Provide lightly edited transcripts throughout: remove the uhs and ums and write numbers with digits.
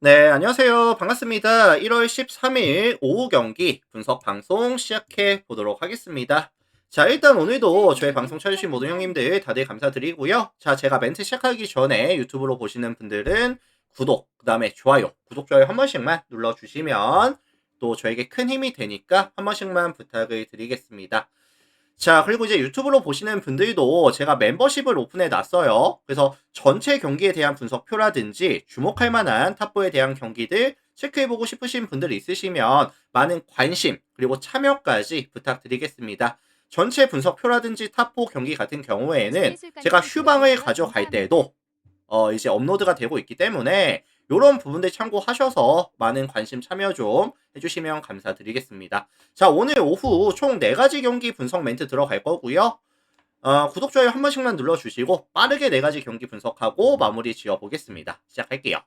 네, 안녕하세요. 반갑습니다. 1월 13일 오후 경기 분석 방송 시작해 보도록 하겠습니다. 자, 일단 오늘도 저희 방송 찾으신 모든 형님들 다들 감사드리고요. 자, 제가 멘트 시작하기 전에 유튜브로 보시는 분들은 구독, 그 다음에 좋아요, 구독, 좋아요 한 번씩만 눌러주시면 또 저에게 큰 힘이 되니까 한 번씩만 부탁을 드리겠습니다. 자, 그리고 이제 유튜브로 보시는 분들도 제가 멤버십을 오픈해 놨어요. 그래서 전체 경기에 대한 분석표라든지 주목할 만한 탑4에 대한 경기들 체크해보고 싶으신 분들 있으시면 많은 관심 그리고 참여까지 부탁드리겠습니다. 전체 분석표라든지 탑4 경기 같은 경우에는 제가 진리술관님 구독 휴방을 좋아요 가져갈 감사합니다. 때도 이제 업로드가 되고 있기 때문에 요런 부분들 참고하셔서 많은 관심 참여 좀 해주시면 감사드리겠습니다. 자, 오늘 오후 총 4가지 경기 분석 멘트 들어갈 거고요. 구독, 좋아요 한 번씩만 눌러주시고 빠르게 4가지 경기 분석하고 마무리 지어보겠습니다. 시작할게요.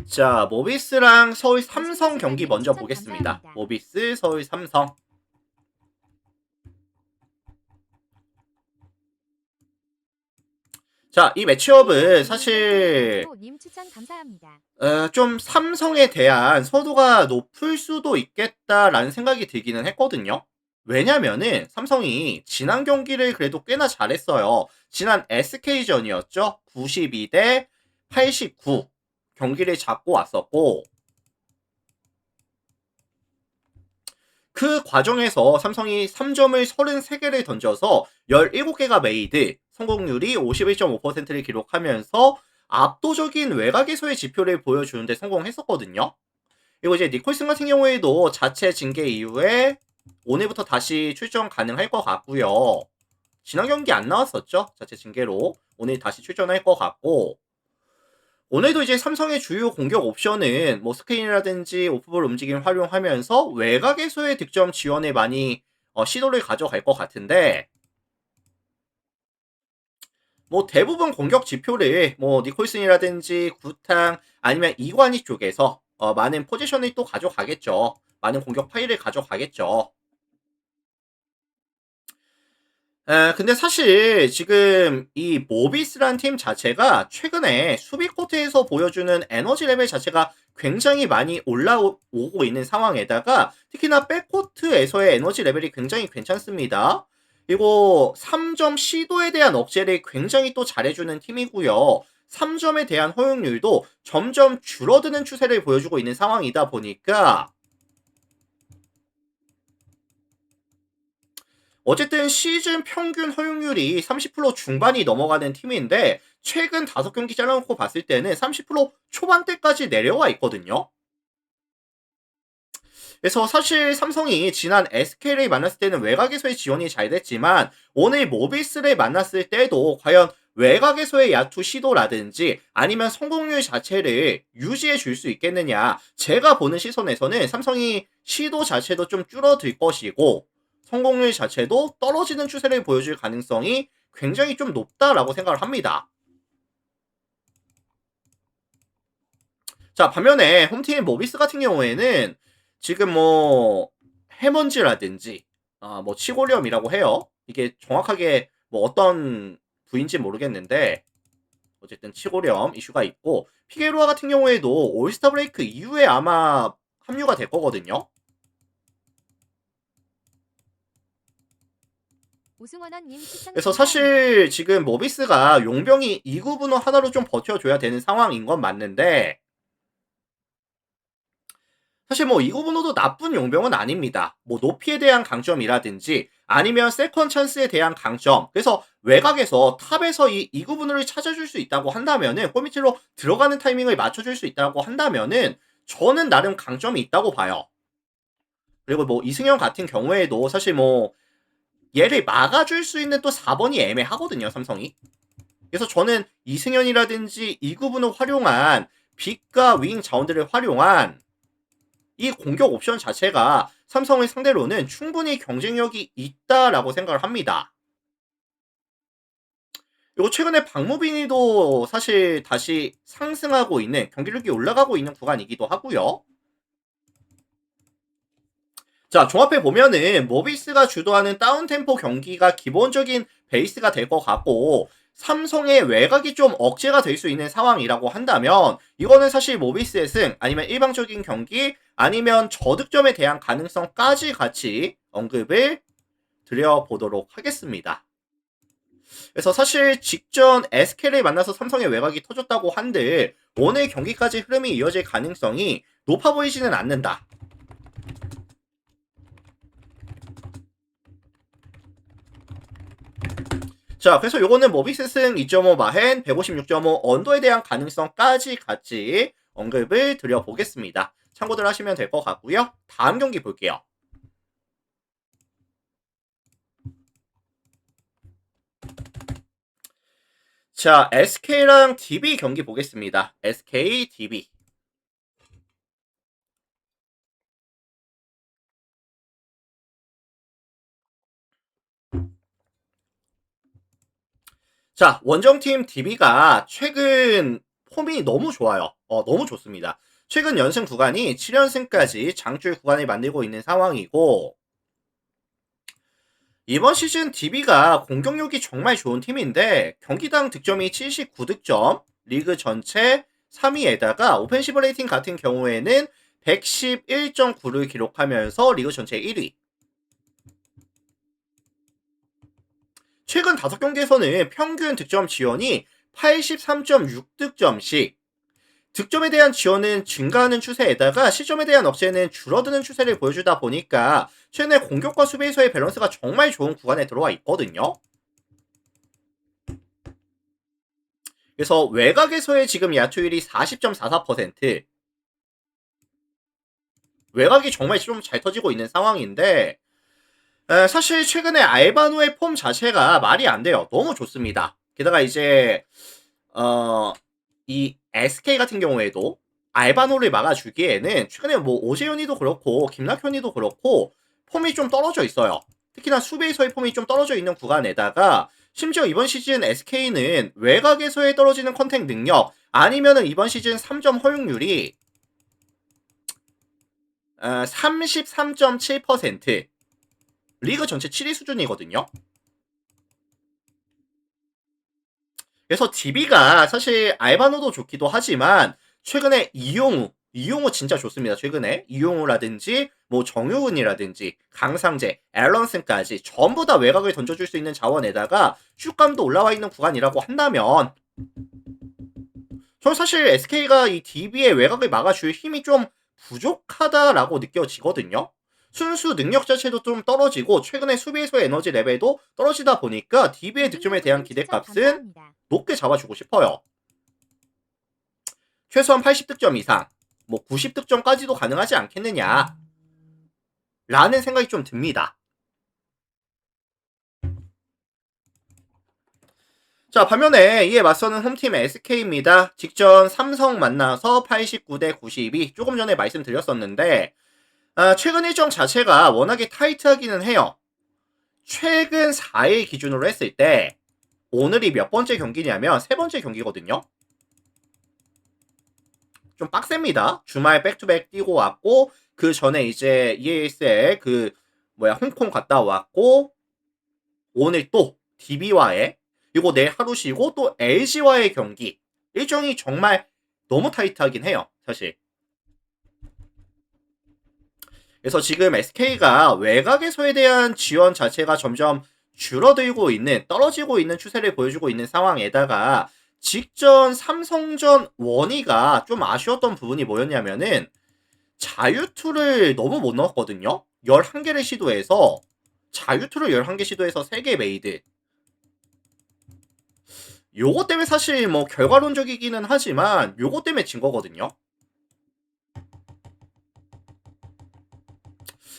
자, 모비스랑 서울 삼성 경기 진리술관님 먼저 추천 보겠습니다. 감사합니다. 모비스, 서울 삼성. 자, 이 매치업은 사실 님 추천 감사합니다. 좀 삼성에 대한 서도가 높을 수도 있겠다라는 생각이 들기는 했거든요. 왜냐면은 삼성이 지난 경기를 그래도 꽤나 잘했어요. 지난 SK전이었죠. 92 대 89 경기를 잡고 왔었고 그 과정에서 삼성이 3점을 33개를 던져서 17개가 메이드, 성공률이 51.5%를 기록하면서 압도적인 외곽에서의 지표를 보여주는데 성공했었거든요. 그리고 이제 니콜슨 같은 경우에도 자체 징계 이후에 오늘부터 다시 출전 가능할 것 같고요. 지난 경기 안 나왔었죠? 자체 징계로. 오늘 다시 출전할 것 같고 오늘도 이제 삼성의 주요 공격 옵션은 뭐 스크린이라든지 오프볼 움직임 활용하면서 외곽에서의 득점 지원에 많이 시도를 가져갈 것 같은데 뭐 대부분 공격 지표를 뭐 니콜슨이라든지 구탕 아니면 이관희 쪽에서 많은 포지션을 또 가져가겠죠. 많은 공격 파일을 가져가겠죠. 근데 사실 지금 이 모비스란 팀 자체가 최근에 수비 코트에서 보여주는 에너지 레벨 자체가 굉장히 많이 올라오고 있는 상황에다가 특히나 백코트에서의 에너지 레벨이 굉장히 괜찮습니다. 그리고 3점 시도에 대한 억제를 굉장히 또 잘해주는 팀이고요. 3점에 대한 허용률도 점점 줄어드는 추세를 보여주고 있는 상황이다 보니까 어쨌든 시즌 평균 허용률이 30% 중반이 넘어가는 팀인데 최근 5경기 잘라놓고 봤을 때는 30% 초반대까지 내려와 있거든요. 그래서 사실 삼성이 지난 SK를 만났을 때는 외곽에서의 지원이 잘 됐지만 오늘 모비스를 만났을 때도 과연 외곽에서의 야투 시도라든지 아니면 성공률 자체를 유지해 줄 수 있겠느냐. 제가 보는 시선에서는 삼성이 시도 자체도 좀 줄어들 것이고 성공률 자체도 떨어지는 추세를 보여줄 가능성이 굉장히 좀 높다라고 생각을 합니다. 자, 반면에 홈팀 모비스 같은 경우에는 지금 뭐 해먼지라든지 뭐 치고렴이라고 해요. 이게 정확하게 뭐 어떤 부인지 모르겠는데 어쨌든 치고렴 이슈가 있고 피게로아 같은 경우에도 올스타 브레이크 이후에 아마 합류가 될 거거든요. 우승원원님 추천 그래서 감사합니다. 사실 지금 모비스가 용병이 2구분호 하나로 좀 버텨줘야 되는 상황인 건 맞는데 사실 뭐 이구분호도 나쁜 용병은 아닙니다. 뭐 높이에 대한 강점이라든지 아니면 세컨 찬스에 대한 강점. 그래서 외곽에서 탑에서 이 이구분호를 찾아줄 수 있다고 한다면은 골밑으로 들어가는 타이밍을 맞춰줄 수 있다고 한다면은 저는 나름 강점이 있다고 봐요. 그리고 뭐 이승현 같은 경우에도 사실 뭐 얘를 막아줄 수 있는 또 4번이 애매하거든요, 삼성이. 그래서 저는 이승현이라든지 이구분호 활용한 빅과 윙 자원들을 활용한 이 공격 옵션 자체가 삼성을 상대로는 충분히 경쟁력이 있다라고 생각을 합니다. 그리고 최근에 박무빈이도 사실 다시 상승하고 있는 경기력이 올라가고 있는 구간이기도 하고요. 자, 종합해 보면은 모비스가 주도하는 다운템포 경기가 기본적인 베이스가 될 것 같고, 삼성의 외곽이 좀 억제가 될 수 있는 상황이라고 한다면 이거는 사실 모비스의 승 아니면 일방적인 경기 아니면 저득점에 대한 가능성까지 같이 언급을 드려보도록 하겠습니다. 그래서 사실 직전 SK를 만나서 삼성의 외곽이 터졌다고 한들 오늘 경기까지 흐름이 이어질 가능성이 높아 보이지는 않는다. 자, 그래서 요거는 모비스 승 2.5 마헨 156.5 언더에 대한 가능성까지 같이 언급을 드려보겠습니다. 참고들 하시면 될 것 같고요. 다음 경기 볼게요. 자, SK랑 DB 경기 보겠습니다. SK, DB. 자, 원정팀 DB가 최근 폼이 너무 좋아요. 너무 좋습니다. 최근 연승 구간이 7연승까지 장줄 구간을 만들고 있는 상황이고, 이번 시즌 DB가 공격력이 정말 좋은 팀인데, 경기당 득점이 79득점, 리그 전체 3위에다가 오펜시브 레이팅 같은 경우에는 111.9를 기록하면서 리그 전체 1위. 최근 5경기에서는 평균 득점 지원이 83.6득점씩, 득점에 대한 지원은 증가하는 추세에다가 실점에 대한 억제는 줄어드는 추세를 보여주다 보니까 최근에 공격과 수비에서의 밸런스가 정말 좋은 구간에 들어와 있거든요. 그래서 외곽에서의 지금 야투율이 40.44%, 외곽이 정말 좀 잘 터지고 있는 상황인데, 사실 최근에 알바노의 폼 자체가 말이 안 돼요. 너무 좋습니다. 게다가 이제 이 SK 같은 경우에도 알바노를 막아주기에는 최근에 뭐 오재현이도 그렇고 김낙현이도 그렇고 폼이 좀 떨어져 있어요. 특히나 수비에서의 폼이 좀 떨어져 있는 구간에다가 심지어 이번 시즌 SK는 외곽에서의 떨어지는 컨택 능력 아니면은 이번 시즌 3점 허용률이 33.7%, 리그 전체 7위 수준이거든요. 그래서 DB가 사실 알바노도 좋기도 하지만 최근에 이용우 진짜 좋습니다. 최근에 이용우라든지 뭐 정효은이라든지 강상재, 앨런슨까지 전부 다 외곽을 던져줄 수 있는 자원에다가 슛감도 올라와 있는 구간이라고 한다면 저는 사실 SK가 이 DB의 외곽을 막아줄 힘이 좀 부족하다라고 느껴지거든요. 순수 능력 자체도 좀 떨어지고 최근에 수비에서의 에너지 레벨도 떨어지다 보니까 DB의 득점에 대한 기대값은 높게 잡아주고 싶어요. 최소한 80득점 이상, 뭐 90득점까지도 가능하지 않겠느냐 라는 생각이 좀 듭니다. 자, 반면에 이에 맞서는 홈팀 SK입니다. 직전 삼성 만나서 89대 92, 조금 전에 말씀드렸었는데 최근 일정 자체가 워낙에 타이트하기는 해요. 최근 4일 기준으로 했을 때 오늘이 몇 번째 경기냐면 세 번째 경기거든요. 좀 빡셉니다. 주말 백투백 뛰고 왔고 그 전에 이제 EASL 홍콩 갔다 왔고 오늘 또 DB와의 그리고 내일 하루 쉬고 또 LG와의 경기 일정이 정말 너무 타이트하긴 해요. 사실. 그래서 지금 SK가 외곽에서에 대한 지원 자체가 점점 줄어들고 있는, 떨어지고 있는 추세를 보여주고 있는 상황에다가 직전 삼성전 원희가 좀 아쉬웠던 부분이 뭐였냐면은 자유투를 너무 못 넣었거든요. 11개를 시도해서 자유투를 11개 시도해서 3개 메이드. 요거 때문에 사실 뭐 결과론적이기는 하지만 요거 때문에 진 거거든요.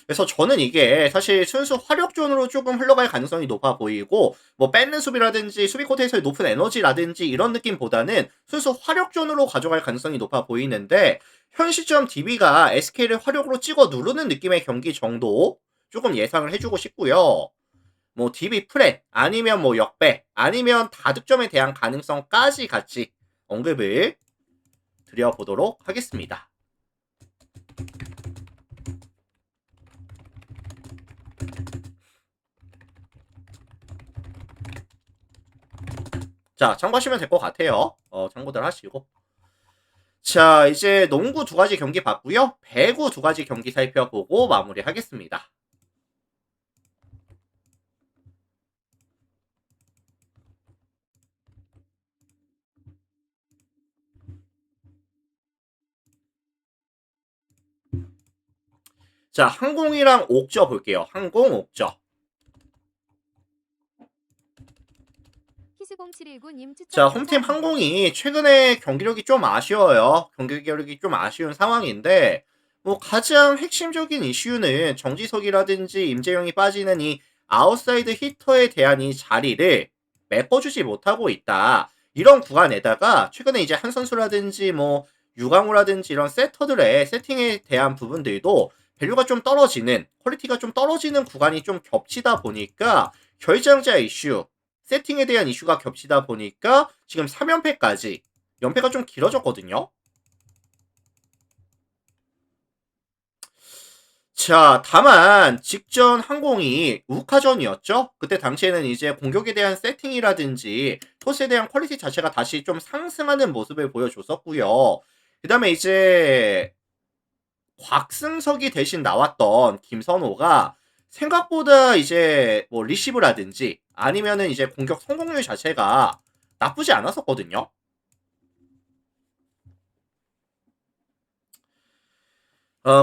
그래서 저는 이게 사실 순수 화력존으로 조금 흘러갈 가능성이 높아 보이고 뭐 뺏는 수비라든지 수비 코트에서의 높은 에너지라든지 이런 느낌보다는 순수 화력존으로 가져갈 가능성이 높아 보이는데 현 시점 DB가 SK를 화력으로 찍어 누르는 느낌의 경기 정도 조금 예상을 해주고 싶고요. 뭐 DB 프렛 아니면 뭐 역배 아니면 다득점에 대한 가능성까지 같이 언급을 드려보도록 하겠습니다. 자, 참고하시면 될 것 같아요. 참고들 하시고. 자, 이제 농구 두 가지 경기 봤고요. 배구 두 가지 경기 살펴보고 마무리하겠습니다. 자, 항공이랑 옥저 볼게요. 항공, 옥저. 키스0719님 추천 자, 홈팀 감사합니다. 항공이 최근에 경기력이 좀 아쉬워요. 경기력이 좀 아쉬운 상황인데, 뭐, 가장 핵심적인 이슈는 정지석이라든지 임재영이 빠지는 이 아웃사이드 히터에 대한 이 자리를 메꿔주지 못하고 있다. 이런 구간에다가, 최근에 이제 한 선수라든지 뭐, 유강우라든지 이런 세터들의 세팅에 대한 부분들도 밸류가 좀 떨어지는, 퀄리티가 좀 떨어지는 구간이 좀 겹치다 보니까, 결정자 이슈, 세팅에 대한 이슈가 겹치다 보니까 지금 3연패까지 연패가 좀 길어졌거든요. 자, 다만 직전 항공이 우카전이었죠. 그때 당시에는 이제 공격에 대한 세팅이라든지 토스에 대한 퀄리티 자체가 다시 좀 상승하는 모습을 보여줬었고요. 그 다음에 이제 곽승석이 대신 나왔던 김선호가 생각보다 이제 뭐 리시브라든지 아니면은 이제 공격 성공률 자체가 나쁘지 않았었거든요.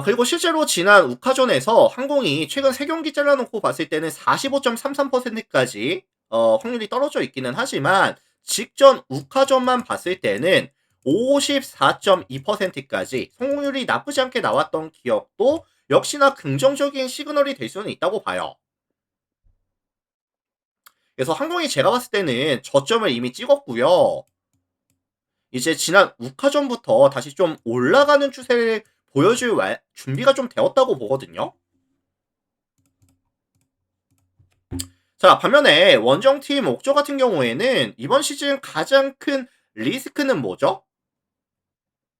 그리고 실제로 지난 우카전에서 항공이 최근 3경기 잘라놓고 봤을 때는 45.33%까지 확률이 떨어져 있기는 하지만 직전 우카전만 봤을 때는 54.2%까지 성공률이 나쁘지 않게 나왔던 기억도 역시나 긍정적인 시그널이 될 수는 있다고 봐요. 그래서 항공이 제가 봤을 때는 저점을 이미 찍었고요. 이제 지난 우카전부터 다시 좀 올라가는 추세를 보여줄 준비가 좀 되었다고 보거든요. 자, 반면에 원정팀 옥저 같은 경우에는 이번 시즌 가장 큰 리스크는 뭐죠?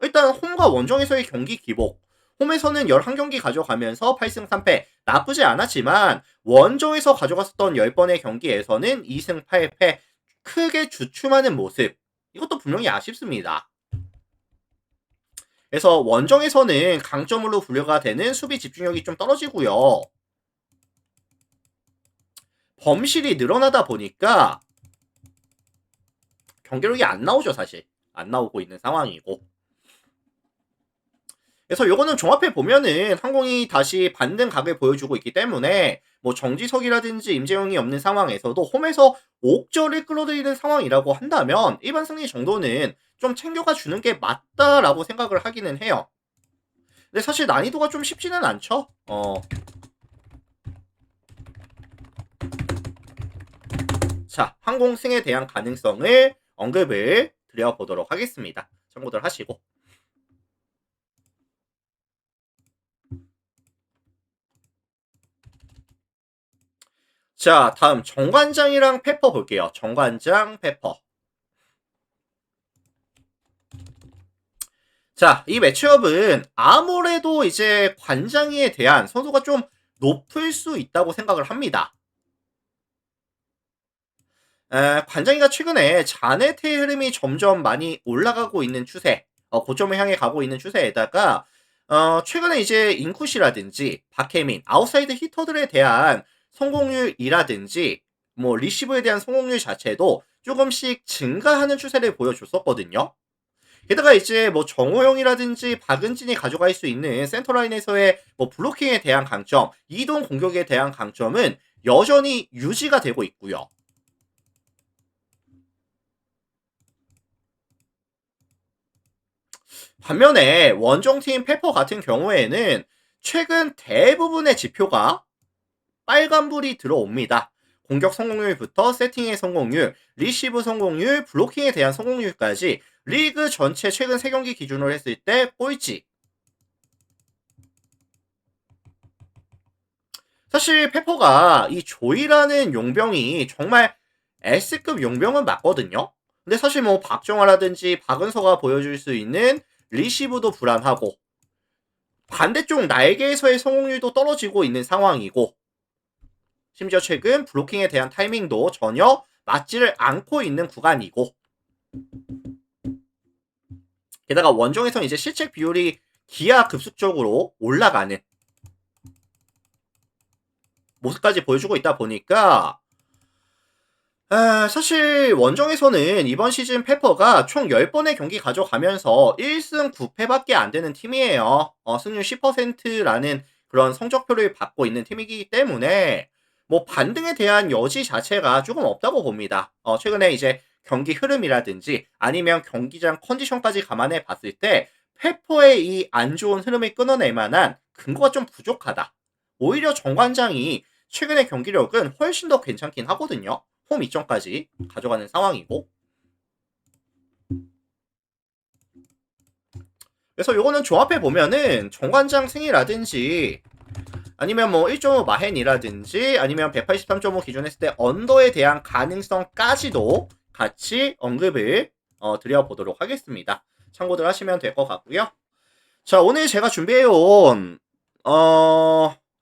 일단 홈과 원정에서의 경기 기복. 홈에서는 11경기 가져가면서 8승 3패 나쁘지 않았지만 원정에서 가져갔었던 10번의 경기에서는 2승 8패 크게 주춤하는 모습. 이것도 분명히 아쉽습니다. 그래서 원정에서는 강점으로 분류가 되는 수비 집중력이 좀 떨어지고요. 범실이 늘어나다 보니까 경기력이 안 나오죠, 사실. 안 나오고 있는 상황이고. 그래서 요거는 종합해 보면은 항공이 다시 반등 각을 보여주고 있기 때문에 뭐 정지석이라든지 임재영이 없는 상황에서도 홈에서 옥저를 끌어들이는 상황이라고 한다면 일반 승리 정도는 좀 챙겨가 주는 게 맞다라고 생각을 하기는 해요. 근데 사실 난이도가 좀 쉽지는 않죠. 자, 항공승에 대한 가능성을 언급을 드려보도록 하겠습니다. 참고들 하시고. 자, 다음 정관장이랑 페퍼 볼게요. 정관장, 페퍼. 자, 이 매치업은 아무래도 이제 관장이에 대한 선호가 좀 높을 수 있다고 생각을 합니다. 관장이가 최근에 자네트의 흐름이 점점 많이 올라가고 있는 추세, 고점을 향해 가고 있는 추세에다가 최근에 이제 인쿠시라든지 박혜민, 아웃사이드 히터들에 대한 성공률이라든지 뭐 리시브에 대한 성공률 자체도 조금씩 증가하는 추세를 보여줬었거든요. 게다가 이제 뭐 정호영이라든지 박은진이 가져갈 수 있는 센터라인에서의 뭐 블로킹에 대한 강점, 이동 공격에 대한 강점은 여전히 유지가 되고 있고요. 반면에 원정팀 페퍼 같은 경우에는 최근 대부분의 지표가 빨간불이 들어옵니다. 공격 성공률부터 세팅의 성공률, 리시브 성공률, 블로킹에 대한 성공률까지 리그 전체 최근 3경기 기준으로 했을 때 꼴찌. 사실 페퍼가 이 조이라는 용병이 정말 S급 용병은 맞거든요. 근데 사실 뭐 박정화라든지 박은서가 보여줄 수 있는 리시브도 불안하고 반대쪽 날개에서의 성공률도 떨어지고 있는 상황이고 심지어 최근 블로킹에 대한 타이밍도 전혀 맞지를 않고 있는 구간이고, 게다가 원정에서는 이제 실책 비율이 기하급수적으로 올라가는 모습까지 보여주고 있다 보니까, 사실 원정에서는 이번 시즌 페퍼가 총 10번의 경기 가져가면서 1승 9패밖에 안 되는 팀이에요. 승률 10%라는 그런 성적표를 받고 있는 팀이기 때문에 뭐 반등에 대한 여지 자체가 조금 없다고 봅니다. 최근에 이제 경기 흐름이라든지 아니면 경기장 컨디션까지 감안해 봤을 때 페퍼의 이 안 좋은 흐름을 끊어낼 만한 근거가 좀 부족하다. 오히려 정관장이 최근의 경기력은 훨씬 더 괜찮긴 하거든요. 홈 이점까지 가져가는 상황이고, 그래서 요거는 종합해 보면은 정관장 승이라든지 아니면 뭐 1.5 마헨이라든지 아니면 183.5 기준 했을 때 언더에 대한 가능성까지도 같이 언급을 드려보도록 하겠습니다. 참고들 하시면 될 것 같고요. 자, 오늘 제가 준비해온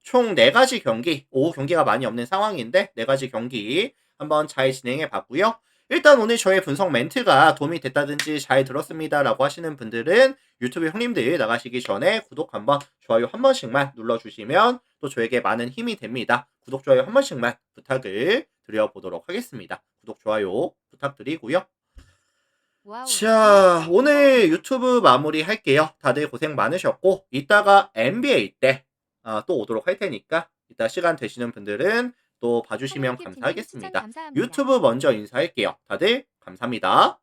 총 4가지 경기, 오후 경기가 많이 없는 상황인데 4가지 경기 한번 잘 진행해 봤고요. 일단 오늘 저의 분석 멘트가 도움이 됐다든지 잘 들었습니다라고 하시는 분들은 유튜브 형님들 나가시기 전에 구독 한번, 좋아요 한 번씩만 눌러주시면 또 저에게 많은 힘이 됩니다. 구독, 좋아요 한 번씩만 부탁을 드려보도록 하겠습니다. 구독, 좋아요 부탁드리고요. 와우. 자, 오늘 유튜브 마무리 할게요. 다들 고생 많으셨고, 이따가 NBA 때 또 오도록 할 테니까, 이따 시간 되시는 분들은 또 봐주시면 캡틴님 추천 감사하겠습니다. 감사합니다. 유튜브 먼저 인사할게요. 다들 감사합니다.